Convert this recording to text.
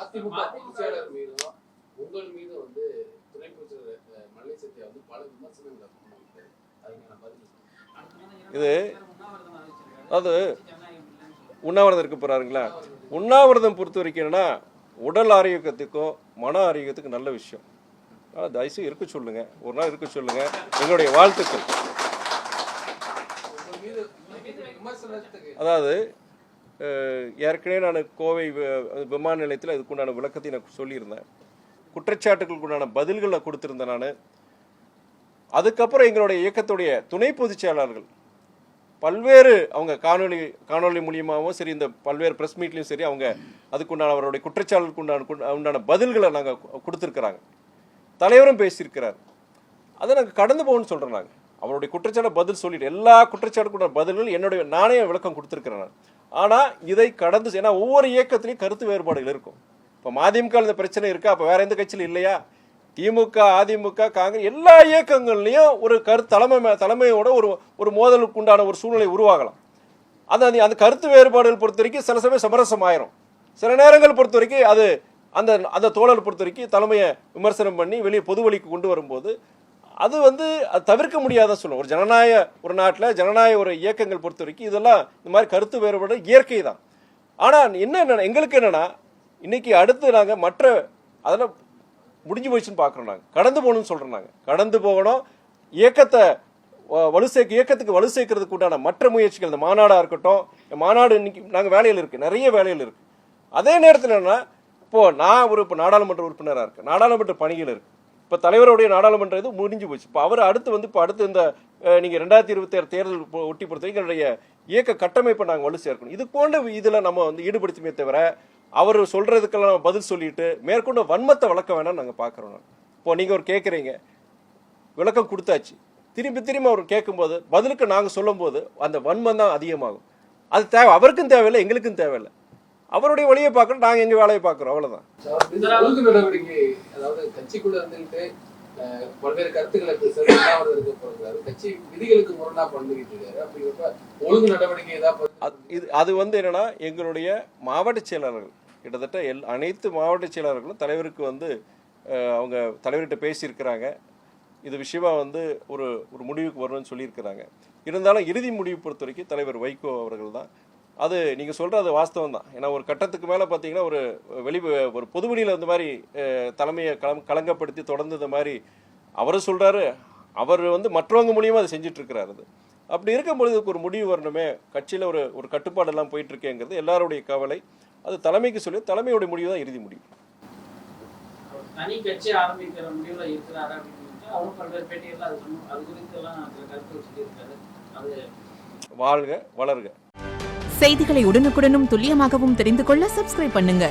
அதிமுக பொதுச்செயலாளர் மீதும் உங்கள் மீது வந்து துணை பொதுச்செயலாளர் மல்லை சத்யா வந்து பல விமர்சனங்களை முன்வைக்கிறார். அதுக்கான பதில் இது அது உண்ணாவிரதம் இருக்க போறாருங்களா? உண்ணாவிரதம் பொறுத்த வரைக்கும் என்னன்னா உடல் ஆரோக்கியத்துக்கும் மன ஆரோக்கியத்துக்கும் நல்ல விஷயம். தயவுசெய்து இருக்க சொல்லுங்க, ஒரு நாள் இருக்க சொல்லுங்க. எங்களுடைய வாழ்த்துக்கள். அதாவது ஏற்கனவே நான் கோவை விமான நிலையத்தில் இதுக்குண்டான விளக்கத்தை நான் சொல்லியிருந்தேன். குற்றச்சாட்டுகளுக்குண்டான பதில்களை கொடுத்திருந்தேன் நான். அதுக்கப்புறம் எங்களுடைய இயக்கத்துடைய துணை பொதுச் செயலாளர்கள் பல்வேறு அவங்க காணொலி மூலியமாகவும் சரி, இந்த பல்வேறு ப்ரெஸ் மீட்லையும் சரி, அவங்க அதுக்குண்டான அவருடைய குற்றச்சாட்டுக்கு உண்டான பதில்களை நாங்கள் கொடுத்துருக்குறாங்க. தலைவரும் பேசியிருக்கிறார். அதை நாங்கள் கடந்து போகணும்னு சொல்கிறோம். நாங்கள் அவருடைய குற்றச்சாட்டை பதில் சொல்லிட்டு எல்லா குற்றச்சாட்டுக்குண்டான பதில்கள் நானே விளக்கம் கொடுத்துருக்கிறேன். ஆனால் இதை கடந்து, ஏன்னா ஒவ்வொரு இயக்கத்திலையும் கருத்து வேறுபாடுகள் இருக்கும். இப்போ மதிமுக இந்த பிரச்சனை இருக்கா, அப்போ வேற எந்த கட்சியிலும் இல்லையா? திமுக, அதிமுக, காங்கிரஸ் எல்லா இயக்கங்கள்லையும் ஒரு தலைமையோட ஒரு மோதலுக்கு உண்டான ஒரு சூழ்நிலை உருவாகலாம். அந்த கருத்து வேறுபாடுகள் பொறுத்த வரைக்கும் சில சமயம் சமரசம் ஆயிரும். சில நேரங்கள் பொறுத்த வரைக்கும் அது அந்த தோழர் பொறுத்த வரைக்கும் தலைமையை விமர்சனம் பண்ணி வெளியே பொது வழிக்கு கொண்டு வரும்போது அது அது தவிர்க்க முடியாத சொல்லும். ஒரு நாட்டில் ஜனநாயக ஒரு இயக்கங்கள் பொறுத்த வரைக்கும் இதெல்லாம் இந்த மாதிரி கருத்து வேறுபாடு இயற்கை தான். ஆனால் என்ன எங்களுக்கு என்னன்னா, இன்னைக்கு அடுத்து நாங்கள் மற்ற அதெல்லாம் முடிஞ்சு போயிடுச்சுன்னு பார்க்குறோம். நாங்கள் கடந்து போகணும்னு சொல்கிறோம். நாங்கள் கடந்து போகணும். இயக்கத்துக்கு வலு சேர்க்கறதுக்கு உண்டான மற்ற முயற்சிகள், இந்த மாநாடாக இருக்கட்டும், மாநாடு இன்னைக்கு நாங்கள் வேலையில் இருக்குது, நிறைய வேலையில் இருக்குது. அதே நேரத்தில் என்னன்னா, நான் இப்போ நாடாளுமன்ற உறுப்பினராக இருக்கேன், நாடாளுமன்ற பணிகள் இருக்குது. இப்போ தலைவருடைய நாடாளுமன்ற இது முடிஞ்சு போச்சு. இப்போ அவர் அடுத்து இந்த நீங்கள் 2026 தேர்தல் ஒட்டி பொறுத்த வரைக்கும் என்னுடைய இயக்க கட்டமைப்பை நாங்கள் வலு சேர்க்கணும். இது போன்ற இதில் நம்ம ஈடுபடுத்துமே தவிர அவர் சொல்றதுக்கெல்லாம் பதில் சொல்லிட்டு மேற்கொண்டு வன்மத்தை வளர்க்க வேணாம் நாங்கள் பார்க்குறோம். இப்போ நீங்கள் ஒரு கேட்குறீங்க, விளக்கம் கொடுத்தாச்சு, திரும்பி அவர் கேட்கும்போது பதிலுக்கு நாங்கள் சொல்லும் போது அந்த வன்மம் தான் அதிகமாகும். அது தேவை, அவருக்கும் தேவையில்லை, எங்களுக்கும் தேவையில்லை. அவருடைய வழியை பார்க்கணும், நாங்கள் எங்கள் வேலையை பார்க்குறோம், அவ்வளோதான். ஒழுங்கு நடவடிக்கை, அதாவது கட்சிக்குள்ள இருந்துட்டு பல்வேறு கருத்துக்களை போகிறாரு, கட்சி விதிகளுக்கு முரணா பண்ணிக்கிட்டு இருக்காரு. அப்படிங்கிறப்ப ஒழுங்கு நடவடிக்கை அது என்னன்னா, எங்களுடைய மாவட்ட செயலாளர்கள் கிட்டத்தட்ட அனைத்து மாவட்ட செயலாளர்களும் தலைவருக்கு அவங்க தலைவர்கிட்ட பேசியிருக்கிறாங்க. இது விஷயமா ஒரு முடிவுக்கு வரணும்னு சொல்லியிருக்கிறாங்க. இருந்தாலும் இறுதி முடிவு பொறுத்த வரைக்கும் தலைவர் வைகோ அவர்கள் தான். அது நீங்கள் சொல்கிறது வாஸ்தவம் தான். ஏன்னா ஒரு கட்டத்துக்கு மேலே பார்த்தீங்கன்னா ஒரு பொதுவெளியில் இந்த மாதிரி தலைமையை களங்கப்படுத்தி தொடர்ந்து இந்த மாதிரி அவரும் சொல்கிறாரு, அவர் மற்றவங்க மூலியமாக அதை செஞ்சிட்ருக்கிறாரு. அது அப்படி இருக்கும்பொழுது ஒரு முடிவு வரணுமே, கட்சியில் ஒரு கட்டுப்பாடெல்லாம் போயிட்டுருக்கேங்கிறது எல்லாருடைய கவலை. அது தலைமைக்கு சொல்லி தலைமையோட முடிவு தான் இறுதி முடிவு. தனி கட்சி ஆரம்பிக்கிற முடிவில் இருக்கிறாரு அப்படின்னு அவங்க பல்வேறு பேட்டிகள் அது குறித்து எல்லாம் கருத்து சொல்லியிருக்காரு. அது வாழ்க வளர்க. செய்திகளை உடனுக்குடனும் துல்லியமாகவும் தெரிந்து கொள்ள சப்ஸ்கிரைப் பண்ணுங்க.